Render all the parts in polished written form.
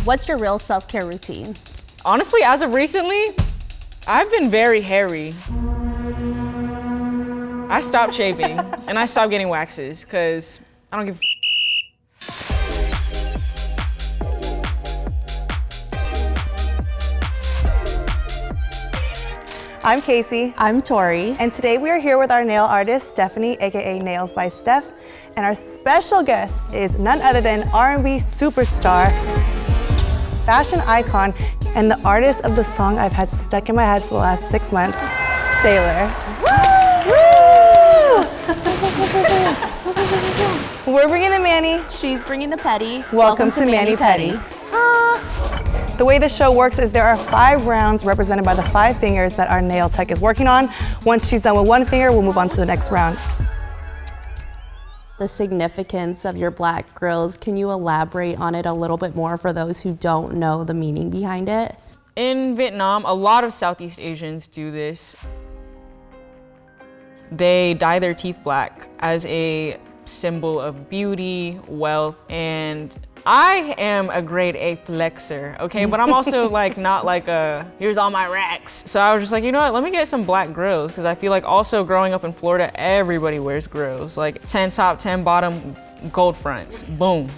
What's your real self-care routine? Honestly, as of recently, I've been very hairy. I stopped shaving and I stopped getting waxes because I don't give a I'm Kayce. I'm Tori. And today we are here with our nail artist, Stephanie, AKA Nails by Steph. And our special guest is none other than R&B superstar, fashion icon, and the artist of the song I've had stuck in my head for the last 6 months, Sailorr. Woo! We're bringing the Manny. She's bringing the petty. Welcome to Manny Petty. The way the show works is there are 5 rounds represented by the 5 fingers that our nail tech is working on. Once she's done with 1 finger, we'll move on to the next round. The significance of your black grillz, can you elaborate on it a little bit more for those who don't know the meaning behind it? In Vietnam, a lot of Southeast Asians do this. They dye their teeth black as a symbol of beauty, wealth, and I am a grade A flexer, okay? But I'm also like not like a, here's all my racks. So I was just like, you know what, let me get some black grills, because I feel like also growing up in Florida, everybody wears grills. Like 10 top, 10 bottom, gold fronts, boom.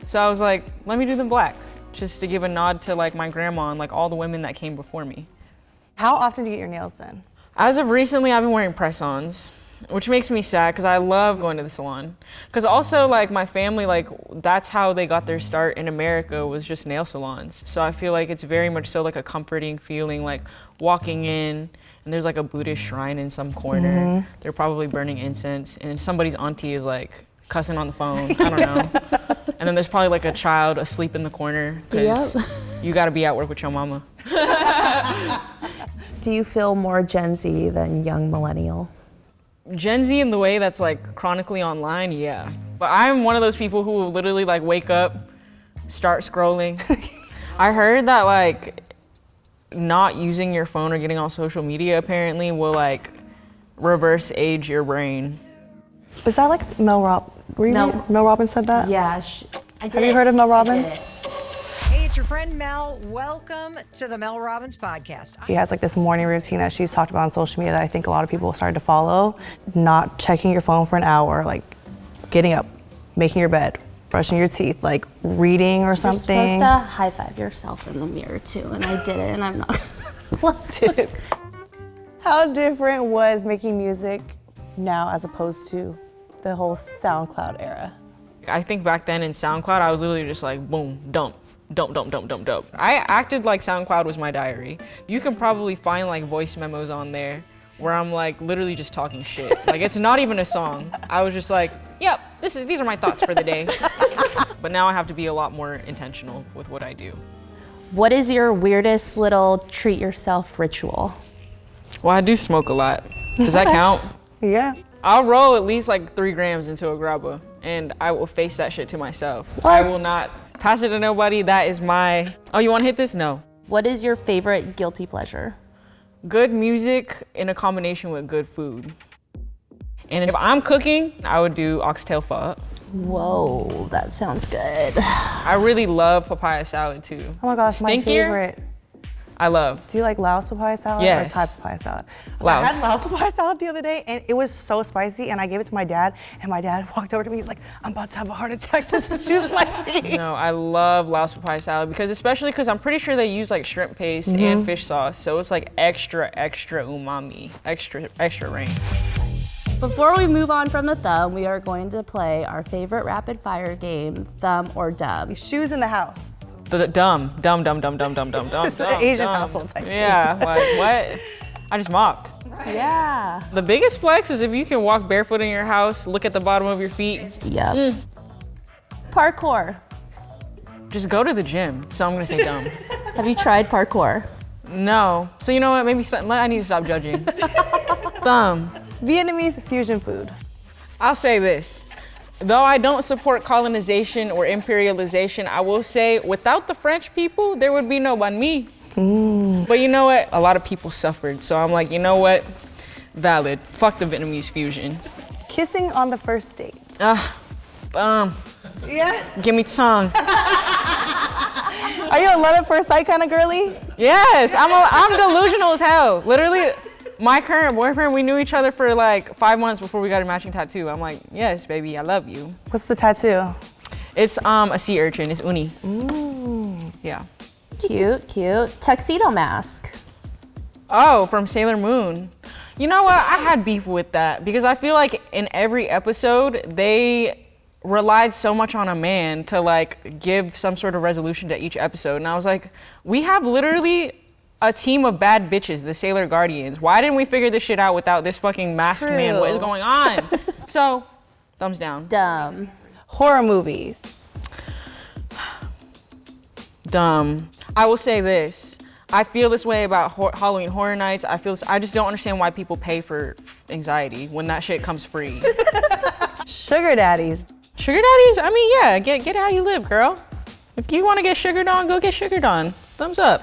So I was like, let me do them black, just to give a nod to like my grandma and like all the women that came before me. How often do you get your nails done? As of recently, I've been wearing press-ons, which makes me sad because I love going to the salon. Because also like my family, like that's how they got their start in America, was just nail salons. So I feel like it's very much so like a comforting feeling, like walking in and there's like a Buddhist shrine in some corner. They're probably burning incense and somebody's auntie is like cussing on the phone, I don't know. And then there's probably like a child asleep in the corner because you gotta be at work with your mama. Do you feel more Gen Z than young millennial? Gen Z in the way that's like chronically online, yeah. But I'm one of those people who will literally like wake up, start scrolling. I heard that like not using your phone or getting on social media apparently will like reverse age your brain. Is that like Mel Robbins said that? Yeah. Have you heard of Mel Robbins? Hey, it's your friend Mel. Welcome to the Mel Robbins podcast. She has like this morning routine that she's talked about on social media that I think a lot of people started to follow. Not checking your phone for an hour, like getting up, making your bed, brushing your teeth, like reading or something. You're supposed to high five yourself in the mirror too, and I did it, and I'm not. How different was making music now as opposed to the whole SoundCloud era? I think back then in SoundCloud, I was literally just like, boom, dump. Dump. I acted like SoundCloud was my diary. You can probably find like voice memos on there where I'm like literally just talking shit. Like it's not even a song. I was just like, yep, these are my thoughts for the day. But now I have to be a lot more intentional with what I do. What is your weirdest little treat yourself ritual? Well, I do smoke a lot. Does that count? Yeah. I'll roll at least like 3 grams into a grabba and I will face that shit to myself. What? I will not pass it to nobody. That is my, oh, you wanna hit this? No. What is your favorite guilty pleasure? Good music in a combination with good food. And if I'm cooking, I would do oxtail pho. Whoa, that sounds good. I really love papaya salad too. Oh my gosh, my Stinkier? favorite. I love. Do you like Laos papaya salad Yes. or Thai papaya salad? Laos. I had Laos papaya salad the other day and it was so spicy and I gave it to my dad and my dad walked over to me, he's like, I'm about to have a heart attack, this is too spicy. No, I love Laos papaya salad especially because I'm pretty sure they use like shrimp paste and fish sauce. So it's like extra umami, extra range. Before we move on from the thumb, we are going to play our favorite rapid fire game, thumb or dumb. Shoes in the house. The dumb. It's an Asian household type thing. Yeah, like what? I just mopped. Yeah. The biggest flex is if you can walk barefoot in your house, look at the bottom of your feet. Yep. Parkour. Just go to the gym. So I'm gonna say dumb. Have you tried parkour? No. So you know what? Maybe I need to stop judging. Thumb. Vietnamese fusion food. I'll say this. Though I don't support colonization or imperialization, I will say without the French people, there would be no banh mi. But you know what? A lot of people suffered. So I'm like, you know what? Valid. Fuck the Vietnamese fusion. Kissing on the first date. Yeah? Yeah? Give me tongue. Are you a love at first sight kind of girly? Yes, I'm delusional as hell. Literally, my current boyfriend, we knew each other for like 5 months before we got a matching tattoo. I'm like, yes, baby, I love you. What's the tattoo? It's a sea urchin, it's uni. Ooh. Yeah. Cute, cute. Tuxedo mask. Oh, from Sailor Moon. You know what, I had beef with that because I feel like in every episode, they relied so much on a man to like give some sort of resolution to each episode. And I was like, we have literally a team of bad bitches, the Sailor Guardians. Why didn't we figure this shit out without this fucking masked man? What is going on? So, thumbs down. Dumb. Horror movies. Dumb. I will say this. I feel this way about Halloween Horror Nights. I just don't understand why people pay for anxiety when that shit comes free. Sugar daddies. Sugar daddies? I mean, yeah, get how you live, girl. If you want to get sugared on, go get sugared on. Thumbs up.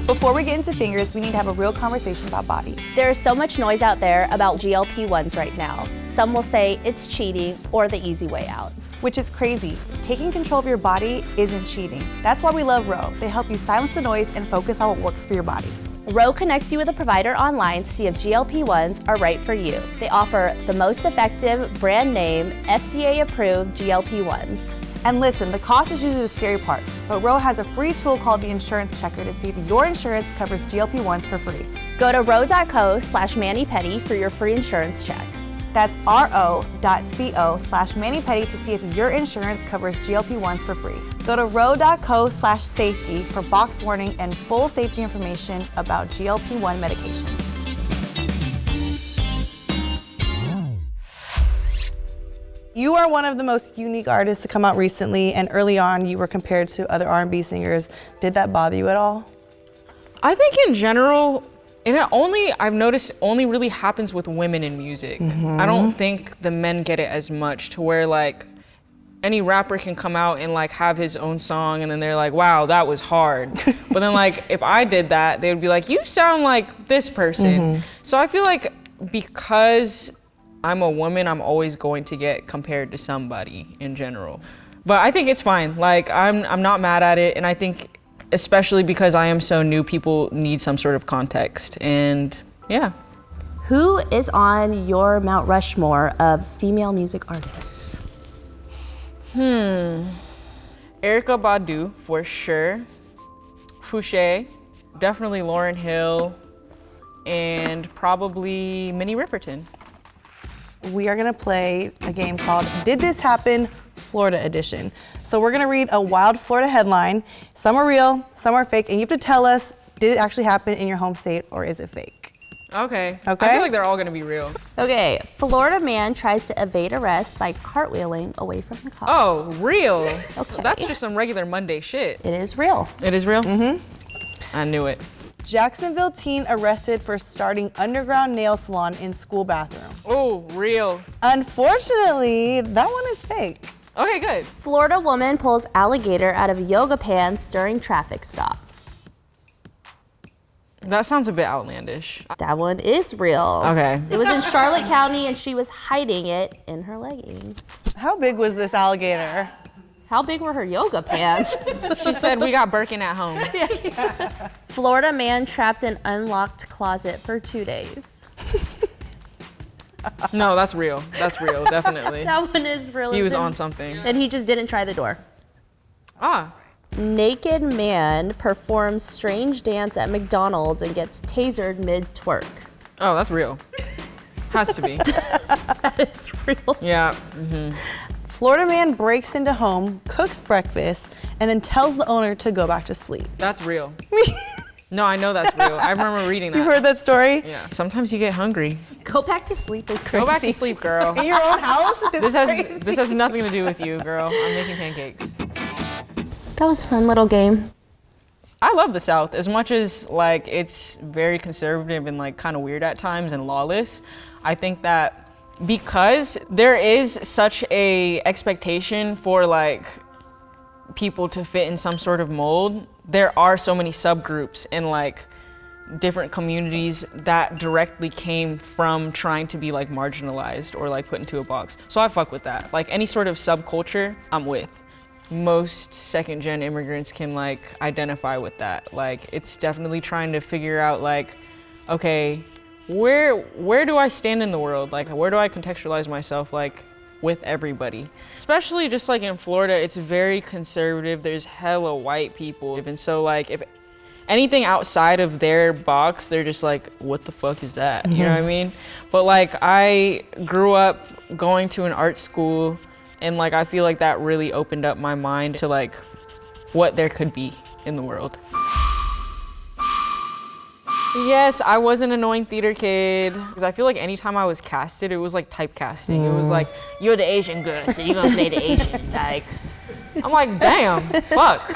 Before we get into fingers, we need to have a real conversation about bodies. There is so much noise out there about GLP-1s right now. Some will say it's cheating or the easy way out. Which is crazy. Taking control of your body isn't cheating. That's why we love Ro. They help you silence the noise and focus on what works for your body. Ro connects you with a provider online to see if GLP-1s are right for you. They offer the most effective, brand name, FDA-approved GLP-1s. And listen, the cost is usually the scary part, but Ro has a free tool called the Insurance Checker to see if your insurance covers GLP-1s for free. Go to ro.co/manipetty for your free insurance check. That's ro.co/manipetty to see if your insurance covers GLP-1s for free. Go to ro.co/safety for box warning and full safety information about GLP-1 medication. You are one of the most unique artists to come out recently, and early on you were compared to other R&B singers. Did that bother you at all? I think in general, and I've noticed only really happens with women in music. I don't think the men get it as much to where like any rapper can come out and like have his own song and then they're like, wow, that was hard. But then like if I did that, they would be like, you sound like this person. So I feel like because I'm a woman, I'm always going to get compared to somebody in general. But I think it's fine. Like I'm not mad at it, and I think especially because I am so new, people need some sort of context, and yeah. Who is on your Mount Rushmore of female music artists? Erykah Badu for sure. Fouché, definitely Lauryn Hill, and probably Minnie Riperton. We are gonna play a game called Did This Happen? Florida Edition. So we're gonna read a wild Florida headline. Some are real, some are fake, and you have to tell us, did it actually happen in your home state or is it fake? Okay. Okay. I feel like they're all gonna be real. Okay, Florida man tries to evade arrest by cartwheeling away from the cops. Oh, real? Okay. That's just some regular Monday shit. It is real. It is real? I knew it. Jacksonville teen arrested for starting underground nail salon in school bathroom. Oh, real. Unfortunately, that one is fake. Okay, good. Florida woman pulls alligator out of yoga pants during traffic stop. That sounds a bit outlandish. That one is real. Okay. It was in Charlotte County and she was hiding it in her leggings. How big was this alligator? How big were her yoga pants? She said, we got Birkin at home. Florida man trapped in unlocked closet for 2 days. No, that's real. That's real, definitely. That one is real. He was on something. And he just didn't try the door. Ah. Naked man performs strange dance at McDonald's and gets tasered mid-twerk. Oh, that's real. Has to be. That is real. Yeah. Florida man breaks into home, cooks breakfast, and then tells the owner to go back to sleep. That's real. No, I know that's real. I remember reading that. You heard that story? Yeah. Sometimes you get hungry. Go back to sleep is crazy. Go back to sleep, girl. In your own house? This has nothing to do with you, girl. I'm making pancakes. That was a fun little game. I love the South as much as like it's very conservative and like kind of weird at times and lawless. I think that because there is such a expectation for like people to fit in some sort of mold, there are so many subgroups and like different communities that directly came from trying to be like marginalized or like put into a box. So I fuck with that. Like any sort of subculture, I'm with. most second-gen immigrants can like identify with that. Like, it's definitely trying to figure out like, okay, where do I stand in the world? Like, where do I contextualize myself like with everybody? Especially just like in Florida, it's very conservative. There's hella white people. And so like if anything outside of their box, they're just like, what the fuck is that? You know what I mean? But like, I grew up going to an art school, and like, I feel like that really opened up my mind to like what there could be in the world. Yes, I was an annoying theater kid, because I feel like anytime I was casted, it was like typecasting. It was like, you're the Asian girl, so you're gonna play the Asian. Like, I'm like, damn, fuck.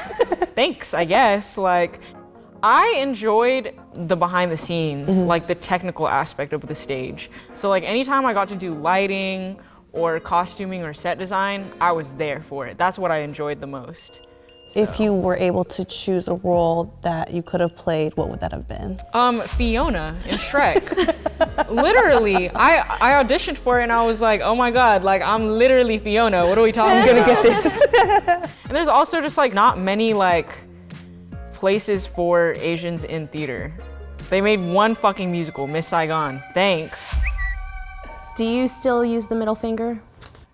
Thanks, I guess. Like, I enjoyed the behind the scenes, like the technical aspect of the stage. So like anytime I got to do lighting or costuming or set design, I was there for it. That's what I enjoyed the most. So. If you were able to choose a role that you could have played, what would that have been? Fiona in Shrek. Literally, I auditioned for it and I was like, oh my God, like I'm literally Fiona. What are we talking about? I'm gonna get this. And there's also just like not many like places for Asians in theater. They made one fucking musical, Miss Saigon. Thanks. Do you still use the middle finger?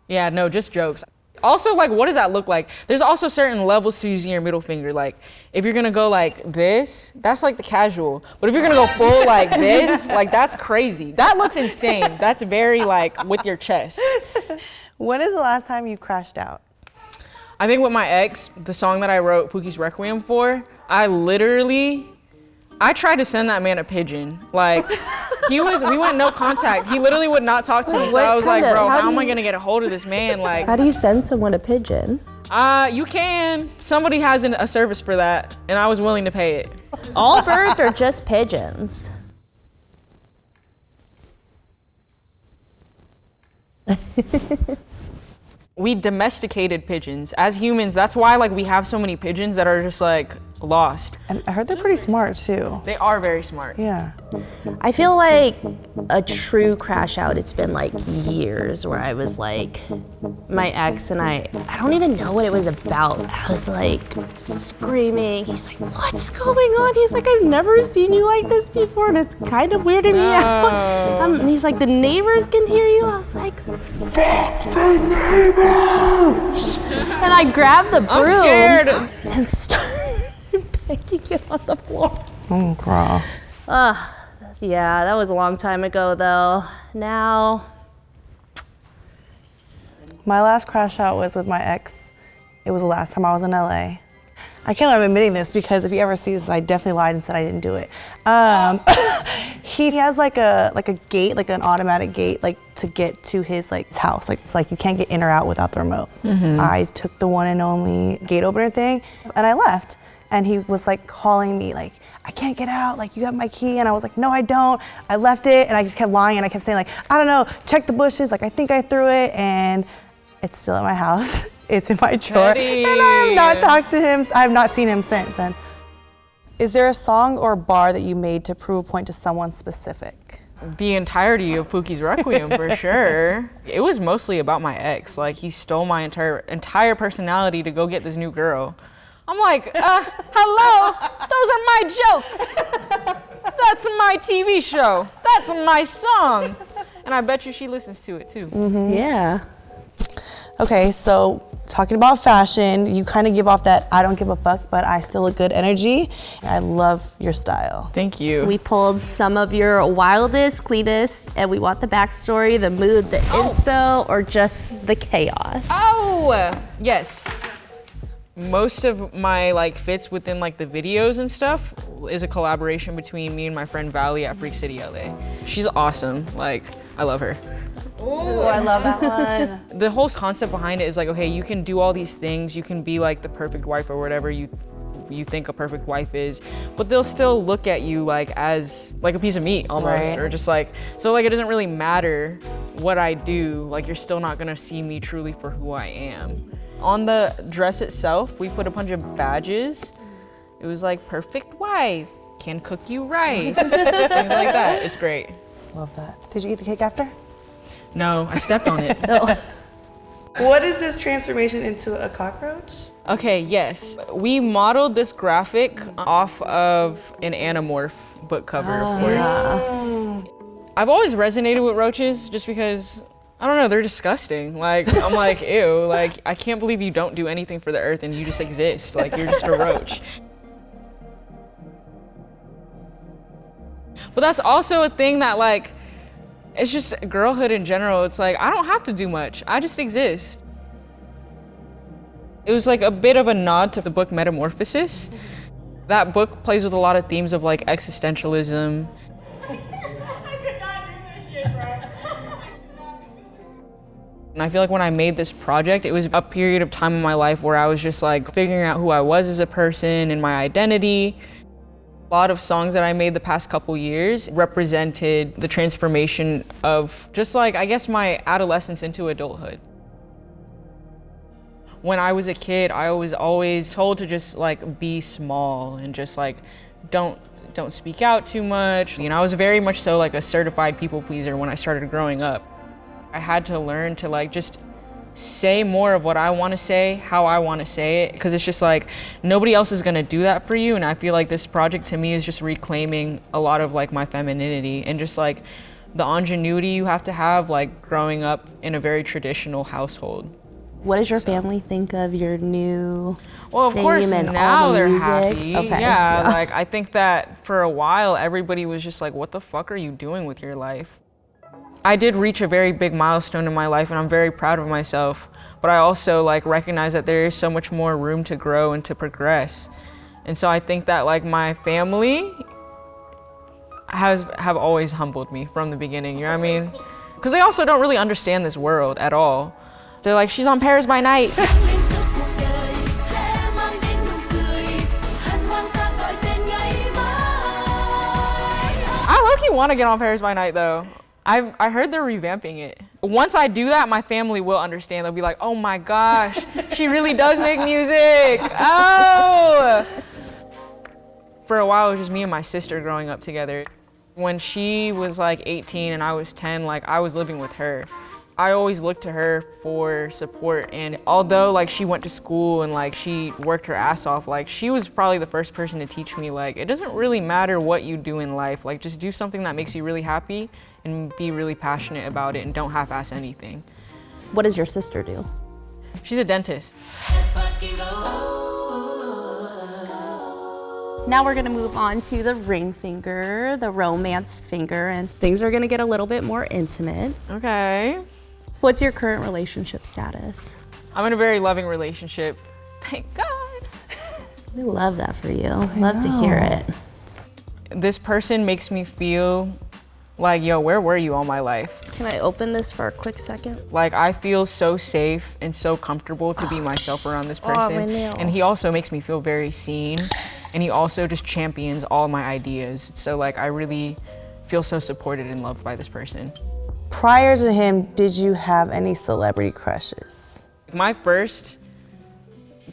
Yeah, no, just jokes. Also, like, what does that look like? There's also certain levels to using your middle finger. Like, if you're gonna go like this, that's like the casual. But if you're gonna go full like this, like that's crazy. That looks insane. That's very like with your chest. When is the last time you crashed out? I think with my ex, the song that I wrote Pookie's Requiem for, I tried to send that man a pigeon. Like, we went no contact. He literally would not talk to me. So I was like, bro, how am I gonna get a hold of this man? Like, how do you send someone a pigeon? You can. Somebody has a service for that, and I was willing to pay it. All birds are just pigeons. We domesticated pigeons. As humans, that's why like we have so many pigeons that are just like lost. And I heard they're pretty smart too. They are very smart. Yeah. I feel like a true crash out, it's been like years where I was like, my ex and I don't even know what it was about. I was like screaming. He's like, what's going on? He's like, I've never seen you like this before and it's kind of weirding me out. And he's like, the neighbors can hear you. I was like, fuck the neighbors. And I grabbed the broom I'm scared. And started picking it on the floor. Oh, girl. Yeah, that was a long time ago though. Now. My last crash out was with my ex. It was the last time I was in LA. I can't believe I'm admitting this because if he ever sees this, I definitely lied and said I didn't do it. He has like a gate, like an automatic gate, like to get to his house. Like it's like you can't get in or out without the remote. I took the one and only gate opener thing and I left. And he was like calling me like, I can't get out, like you have my key. And I was like, no, I don't. I left it and I just kept lying and I kept saying like, I don't know, check the bushes, like I think I threw it and it's still at my house. It's in my drawer. Teddy. And I have not talked to him, I have not seen him since then. Is there a song or a bar that you made to prove a point to someone specific? The entirety of Pookie's Requiem, for sure. It was mostly about my ex. Like he stole my entire personality to go get this new girl. I'm like, hello, those are my jokes. That's my TV show. That's my song. And I bet you she listens to it too. Yeah. Okay, so talking about fashion, you kind of give off that I don't give a fuck, but I still look good energy. I love your style. Thank you. So we pulled some of your wildest, cleanest, and we want the backstory, the mood, the inspo, or just the chaos. Oh, yes. Most of my fits within the videos and stuff is a collaboration between me and my friend Valley at Freak City LA. She's awesome. I love her. Oh, I love that one. The whole concept behind it is okay, you can do all these things. You can be the perfect wife or whatever you think a perfect wife is, but they'll still look at you as a piece of meat almost, right. Or just so it doesn't really matter what I do. You're still not gonna see me truly for who I am. On the dress itself, we put a bunch of badges. It was perfect wife, can cook you rice, things like that. It's great. Love that. Did you eat the cake after? No, I stepped on it. What is this transformation into a cockroach? Okay, yes. We modeled this graphic off of an Animorph book cover, of course. Yeah. I've always resonated with roaches just because, I don't know, they're disgusting. Like, I'm like, ew, like, I can't believe you don't do anything for the earth and you just exist. Like, you're just a roach. But that's also a thing that, like, it's just girlhood in general. It's like, I don't have to do much. I just exist. It was like a bit of a nod to the book Metamorphosis. That book plays with a lot of themes of like existentialism. I could not do this shit, bro. And I feel like when I made this project, it was a period of time in my life where I was just like figuring out who I was as a person and my identity. A lot of songs that I made the past couple years represented the transformation of just like, I guess, my adolescence into adulthood. When I was a kid, I was always told to just like be small and just like don't speak out too much. You know, I was very much so like a certified people pleaser when I started growing up. I had to learn to like just say more of what I want to say, how I want to say it, because it's just like nobody else is gonna do that for you. And I feel like this project to me is just reclaiming a lot of like my femininity and just like the ingenuity you have to have like growing up in a very traditional household. What does your family think of your new Well, of course, fame and now all the they're music? happy. Okay. Yeah, like I think that for a while, everybody was just like, what the fuck are you doing with your life? I did reach a very big milestone in my life and I'm very proud of myself, but I also like recognize that there is so much more room to grow and to progress. And so I think that like my family have always humbled me from the beginning, you know what I mean? Because they also don't really understand this world at all. They're like, she's on Paris by Night. I low-key want to get on Paris by Night though. I heard they're revamping it. Once I do that, my family will understand. They'll be like, oh my gosh, she really does make music. Oh! For a while, it was just me and my sister growing up together. When she was like 18 and I was 10, like I was living with her. I always looked to her for support, and although like she went to school and like she worked her ass off, like she was probably the first person to teach me like it doesn't really matter what you do in life, like just do something that makes you really happy and be really passionate about it and don't half-ass anything. What does your sister do? She's a dentist. Now we're gonna move on to the ring finger, the romance finger, and things are gonna get a little bit more intimate. Okay. What's your current relationship status? I'm in a very loving relationship. Thank God. We love that for you. Love to hear it. This person makes me feel like, yo, where were you all my life? Can I open this for a quick second? Like, I feel so safe and so comfortable to be myself around this person. my nail. And he also makes me feel very seen. And he also just champions all my ideas. So like, I really feel so supported and loved by this person. Prior to him, did you have any celebrity crushes? My first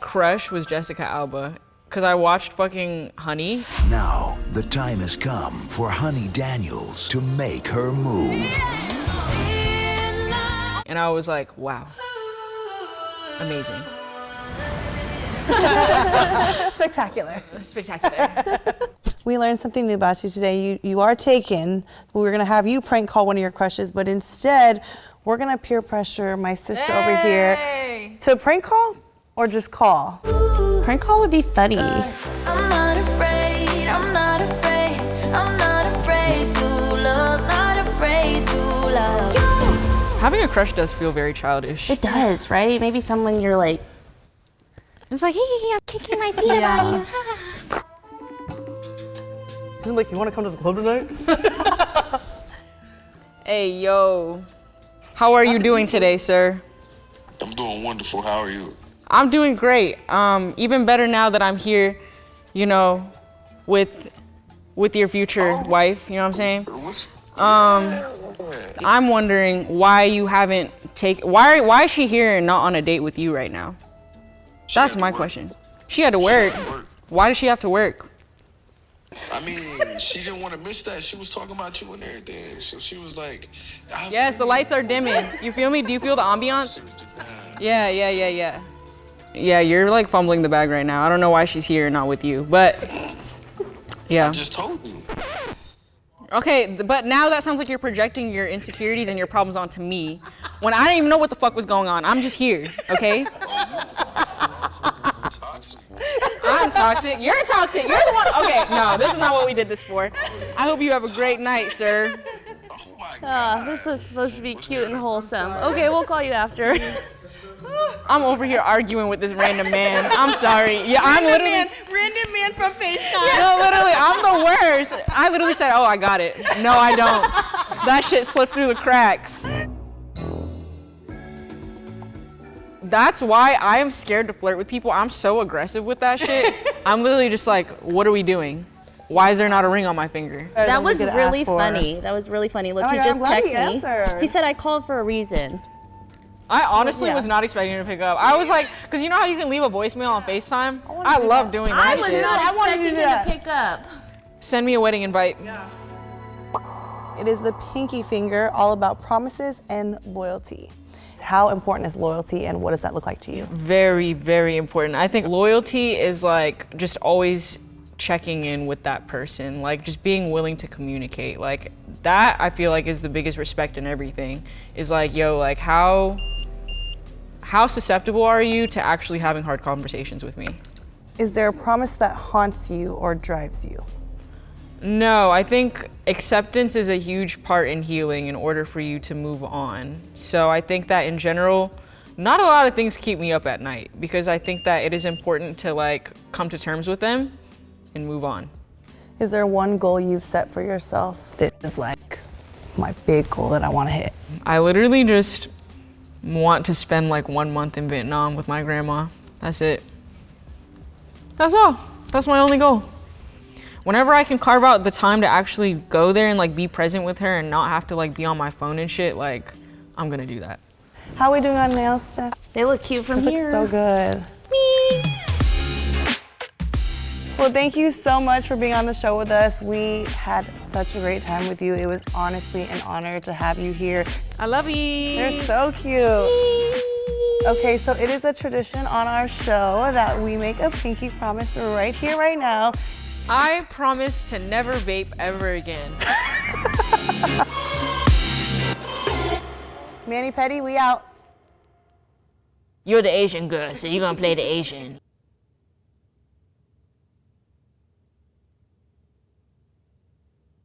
crush was Jessica Alba, because I watched fucking Honey. Now, the time has come for Honey Daniels to make her move. And I was like, wow, amazing. Spectacular. Spectacular. We learned something new about you today. You are taken. We were gonna have you prank call one of your crushes, but instead, we're gonna peer pressure my sister over here to prank call or just call. Prank call would be funny. I'm not afraid, I'm not afraid, I'm not afraid to love, not afraid to love you. Having a crush does feel very childish. It does, right? Maybe someone you're like, It's like, hee, I'm kicking my feet about you. Isn't like, you wanna come to the club tonight? Hey, yo. How are you doing today, sir? I'm doing wonderful. How are you? I'm doing great. Even better now that I'm here, you know, with your future wife, you know what I'm saying? I'm wondering why you haven't why is she here and not on a date with you right now? That's my question. She had to work. Why does she have to work? I mean, she didn't want to miss that. She was talking about you and everything. So she was like, Yes, the lights are dimming. You feel me? Do you feel the ambiance? Yeah. Yeah, you're like fumbling the bag right now. I don't know why she's here and not with you, but yeah. I just told you. Okay, but now that sounds like you're projecting your insecurities and your problems onto me when I didn't even know what the fuck was going on. I'm just here, okay? I'm toxic. You're toxic. You're the one. Okay, no, this is not what we did this for. I hope you have a great night, sir. Oh my God. This was supposed to be cute and wholesome. Okay, we'll call you after. I'm over here arguing with this random man. I'm sorry. Yeah, I'm literally. Random man from FaceTime. No, literally, I'm the worst. I literally said, oh, I got it. No, I don't. That shit slipped through the cracks. That's why I am scared to flirt with people. I'm so aggressive with that shit. I'm literally just like, what are we doing? Why is there not a ring on my finger? That was really funny. That was really funny. Look, Oh my he God, just I'm glad he texted me. answered. He said I called for a reason. I honestly Yeah. was not expecting him to pick up. I was like, because you know how you can leave a voicemail on FaceTime? I love doing I that was shit. not I wanted to expecting do him that. to pick up. Send me a wedding invite. It is the pinky finger, all about promises and loyalty. How important is loyalty and what does that look like to you? Very, very important. I think loyalty is like just always checking in with that person, like just being willing to communicate. Like that I feel like is the biggest respect in everything. Is like, yo, like how susceptible are you to actually having hard conversations with me? Is there a promise that haunts you or drives you? No, I think acceptance is a huge part in healing in order for you to move on. So I think that in general, not a lot of things keep me up at night because I think that it is important to like come to terms with them and move on. Is there one goal you've set for yourself that is like my big goal that I want to hit? I literally just want to spend like 1 month in Vietnam with my grandma. That's it. That's all. That's my only goal. Whenever I can carve out the time to actually go there and like be present with her and not have to like be on my phone and shit, like I'm gonna do that. How are we doing on nails, Steph? They look cute from Looks here. so good. Well, thank you so much for being on the show with us. We had such a great time with you. It was honestly an honor to have you here. I love you. They're so cute. Okay, so it is a tradition on our show that we make a pinky promise right here, right now. I promise to never vape ever again. Manny Petty, we out. You're the Asian girl, so you're gonna play the Asian.